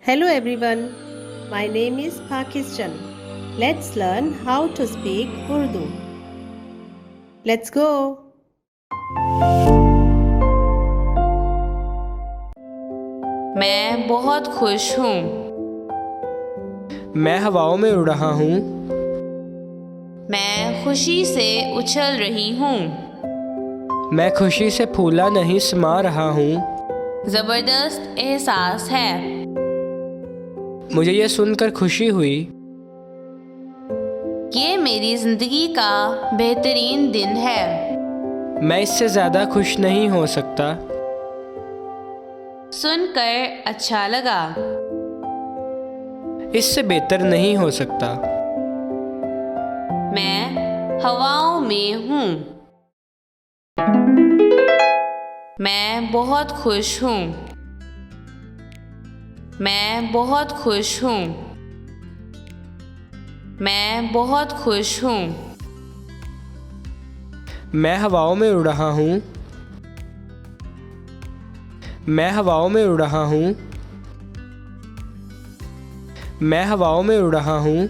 Hello everyone, my name is Pakistan. Let's learn how to speak Urdu. Let's go. मैं बहुत खुश हूँ। मैं हवाओं में उड़ रहा हूँ। मैं खुशी से उछल रही हूँ। मैं खुशी से फूला नहीं समा रहा हूँ। ज़बरदस्त एहसास है। मुझे ये सुनकर खुशी हुई। ये मेरी ज़िंदगी का बेहतरीन दिन है। मैं इससे ज़्यादा खुश नहीं हो सकता। सुनकर अच्छा लगा। इससे बेहतर नहीं हो सकता। मैं हवाओं में हूँ। मैं बहुत खुश हूँ। मैं बहुत खुश हूँ। मैं बहुत खुश हूँ। मैं हवाओं में उड़ रहा हूँ। मैं हवाओं में उड़ रहा हूँ। मैं हवाओं में उड़ रहा हूँ।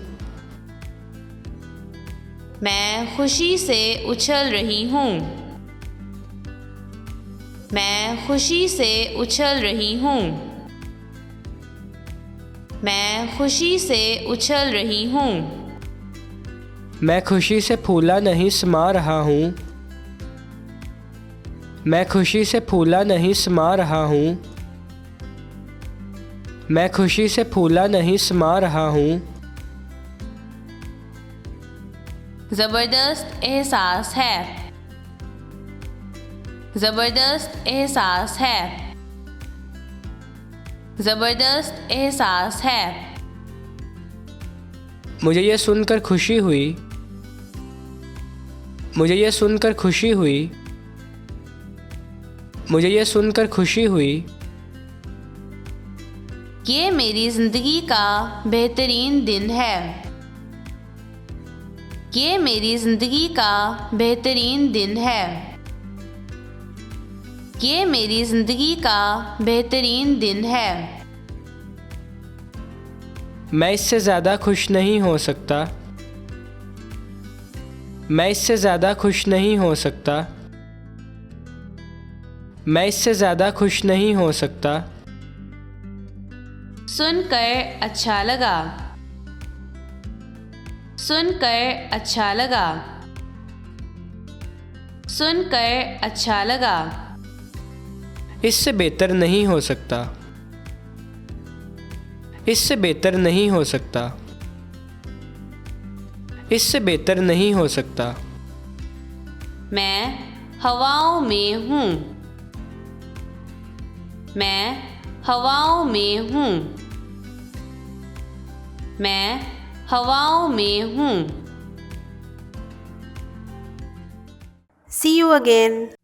मैं खुशी से उछल रही हूँ। मैं खुशी से उछल रही हूँ। मैं खुशी से उछल रही हूँ। मैं खुशी से फूला नहीं समा रहा हूँ। मैं खुशी से फूला नहीं समा रहा हूँ। मैं खुशी से फूला नहीं समा रहा हूँ। ज़बरदस्त एहसास है। ज़बरदस्त एहसास है। ज़बरदस्त एहसास है। मुझे ये सुनकर खुशी हुई। मुझे ये सुनकर खुशी हुई। मुझे ये सुनकर खुशी हुई। ये मेरी ज़िंदगी का बेहतरीन दिन है। ये मेरी ज़िंदगी का बेहतरीन दिन है। ये मेरी ज़िंदगी का बेहतरीन दिन है। मैं इससे ज़्यादा खुश नहीं हो सकता। मैं इससे ज़्यादा खुश नहीं हो सकता। मैं इससे ज़्यादा खुश नहीं हो सकता। सुनकर अच्छा लगा। सुनकर अच्छा लगा। सुनकर अच्छा लगा। इससे बेहतर नहीं हो सकता। इससे बेहतर नहीं हो सकता। इससे बेहतर नहीं हो सकता। मैं हवाओं में हूँ। मैं हवाओं में हूँ। मैं हवाओं में हूँ। See you again.